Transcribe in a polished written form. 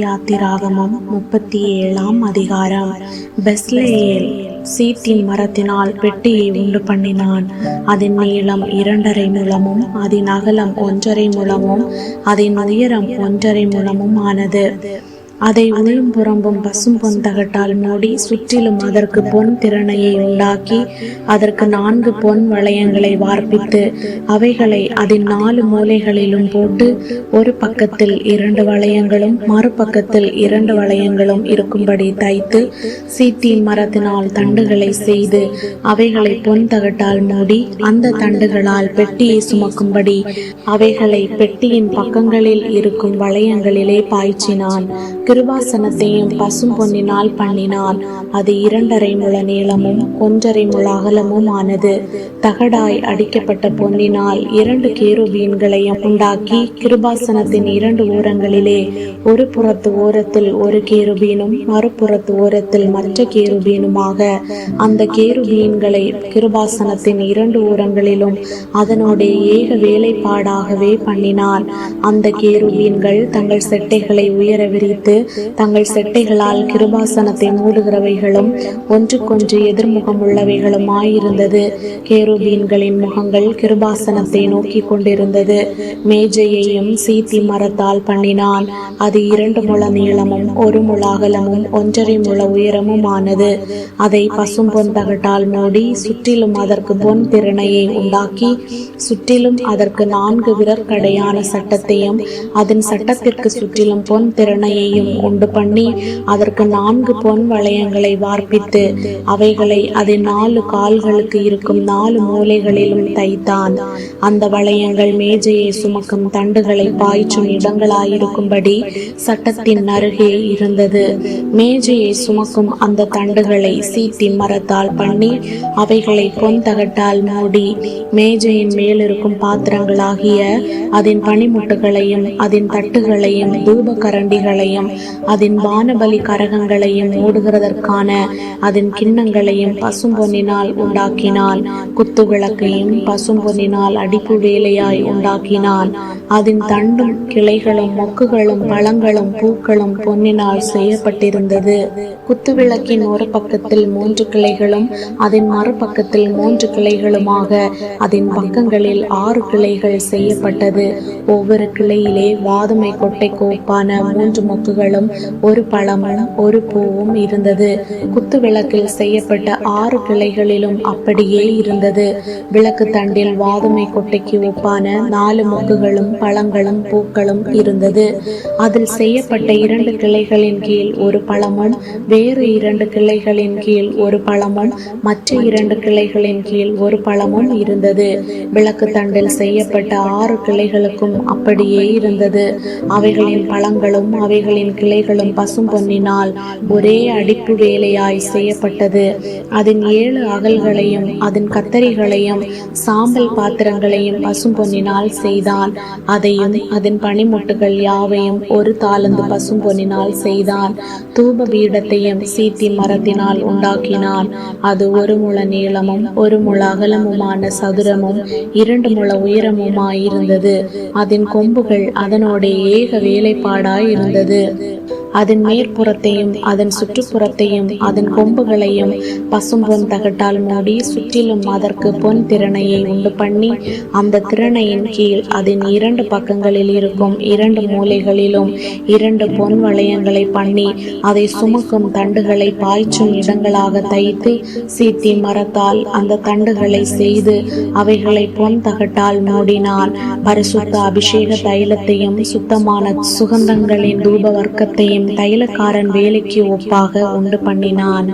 யாத்திராகமம் 37ஆம் அதிகாரம். பெத்லெயேல் சீத்திம் மரத்தினால் பெட்டியை உண்டு பண்ணினான். அதன் நீளம் 2½ முழமும் அதன் அகலம் 1½ முழமும் அதன் உயரம் 1½ முழமும் ஆனது. அதை உள்ளும் புறம்பும் பசும் பொன் தகட்டால் மூடி சுற்றிலும் அதற்கு பொன் திறனையை உண்டாக்கி அதற்கு 4 பொன் வளையங்களை வார்ப்பித்து அவைகளை அதன் 4 மூலைகளிலும் போட்டு ஒரு பக்கத்தில் 2 வளையங்களும் மறுபக்கத்தில் 2 வளையங்களும் இருக்கும்படி தைத்து சீத்திம் மரத்தினால் தண்டுகளை செய்து அவைகளை பொன் தகட்டால் மூடி அந்த தண்டுகளால் பெட்டியை சுமக்கும்படி அவைகளை பெட்டியின் பக்கங்களில் இருக்கும் வளையங்களிலே பாய்ச்சினான். கிருபாசனத்தையும் பசும் பொன்னினால் பண்ணினான். அது 2½ முழ நீளமும் 1½ முழ அகலமும் ஆனது. தகடாய் அடிக்கப்பட்ட பொன்னினால் 2 கேருபீன்களையும் உண்டாக்கி கிருபாசனத்தின் 2 ஓரங்களிலே ஒரு புறத்து ஓரத்தில் ஒரு கேருபீனும் மறுபுறத்து ஓரத்தில் மற்ற கேருபீனுமாக அந்த கேருபீன்களை கிருபாசனத்தின் 2 ஓரங்களிலும் அதனோட ஏக வேலைப்பாடாகவே பண்ணினான். அந்த கேருபீன்கள் தங்கள் செட்டைகளை உயர விரித்து தங்கள் செட்டைகளால் கிருபாசனத்தை மூடுகிறவைகளும் ஒன்றுக்கொன்று எதிர்முகம் உள்ளவைகளும் ஆயிருந்தது. கேருபீன்களின் முகங்கள் கிருபாசனத்தை நோக்கி கொண்டிருந்தது. மேஜையையும் சீத்திம் மரத்தால் பண்ணினான். அது 2 முழ நீளமும் 1 முழ அகலமும் 1½ முழ உயரமும் ஆனது. அதை பசும் பொன் தகட்டால் மூடி சுற்றிலும் அதற்கு பொன் திறனையை உண்டாக்கி சுற்றிலும் அதற்கு 4 விரற்கடையான சட்டத்தையும் அதன் சட்டத்திற்கு சுற்றிலும் பொன் திறனையையும் உண்டு பண்ணி அதற்கு 4 பொன் வளையங்களை வார்ப்பித்து அவைகளை அதன் 4 கால்களுக்கு இருக்கும் 4 மூலைகளிலும் தைத்தான். அந்த வளையங்கள் மேஜையை சுமக்கும் தண்டுகளை பாய்ச்சும் இடங்களாயிருக்கும்படி சட்டத்தின் அருகே இருந்தது. மேஜையை சுமக்கும் அந்த தண்டுகளை சீத்திம் மரத்தால் பண்ணி அவைகளை பொன் தகட்டால் மூடி மேஜையின் மேலிருக்கும் பாத்திரங்களாகிய அதன் பனிமுட்டுகளையும் அதன் தட்டுகளையும் தூப கரண்டிகளையும் அதன் வானபலி கரகங்களையும் மூடுகிறதற்கான அதன் கிண்ணங்களையும் பசும் பொன்னினால் உண்டாக்கினான். குத்து விளக்கையும் பசும் பொன்னினால் அடிப்பு வேலையாய் உண்டாக்கினான். அதன் தண்டும் கிளைகளும் மொக்குகளும் பழங்களும் பூக்களும் பொன்னினால் செய்யப்பட்டிருந்தது. குத்து விளக்கின் ஒரு பக்கத்தில் 3 கிளைகளும் அதன் மறுபக்கத்தில் 3 கிளைகளுமாக அதன் பக்கங்களில் 6 கிளைகள் செய்யப்பட்டது. ஒவ்வொரு கிளையிலே வாதுமை கொட்டை கோப்பான 3 மொக்குகளும் ஒரு பழமும் ஒரு பூவும் இருந்தது. குத்து விளக்கில் செய்யப்பட்ட 6 கிளைகளிலும் அப்படியே இருந்தது. விளக்கு தண்டில் வாதுமை கொட்டைக்கு ஒப்பான 4 மொக்குகளும் பழங்களும் பூக்களும் இருந்தது. அதில் செய்யப்பட்ட 2 கிளைகளின் கீழ் ஒரு பழமும் வேறு 2 கிளைகளின் கீழ் ஒரு பழமும் மற்ற 2 கிளைகளின் கீழ் ஒரு பழமும் இருந்தது. விளக்கு தண்டில் செய்யப்பட்ட 6 கிளைகளுக்கும் அப்படியே இருந்தது. அவைகளின் பழங்களும் அவைகளின் கிளைகளும் பசும் பொன்னினால் ஒரே அடிப்பு வேலையாய் செய்யப்பட்டது. அதன் 7 அகல்களையும் அதன் கத்தரிகளையும் சாம்பல் பாத்திரங்களையும் பசும் பொன்னினால் செய்தான். அதையும் அதன் பனிமுட்டுகள் யாவையும் 1 தாலந்து பசும் பொன்னினால் செய்தான். தூப பீடத்தையும் சீத்திம் மரத்தினால் உண்டாக்கினான். அது 1 முழ நீளமும் 1 முழ அகலமுமான சதுரமும் 2 முழ உயரமுமாயிருந்தது. அதன் கொம்புகள் அதனோட ஏக வேலைப்பாடாய் இருந்தது. அதன் மேற்புறத்தையும் அதன் சுற்றுப்புறத்தையும் அதன் கொம்புகளையும் பசும் பொன் தகட்டால் மூடி சுற்றிலும் அதற்கு பொன் திறனையை உண்டு பண்ணி அந்த திறனையின் கீழ் அதன் 2 பக்கங்களில் இருக்கும் 2 மூலைகளிலும் 2 பொன் வளையங்களை பண்ணி அதை சுமக்கும் தண்டுகளை பாய்ச்சும் இடங்களாக தைத்து சீத்திம் மரத்தால் அந்த தண்டுகளை செய்து அவைகளை பொன் தகட்டால் மூடினான். பரிசுத்த அபிஷேக தைலத்தையும் சுத்தமான சுகந்தங்களின் தூப வர்க்கத்தையும் தைலக்காரன் வேலைக்கு ஒப்பாக உண்டு பண்ணினான்.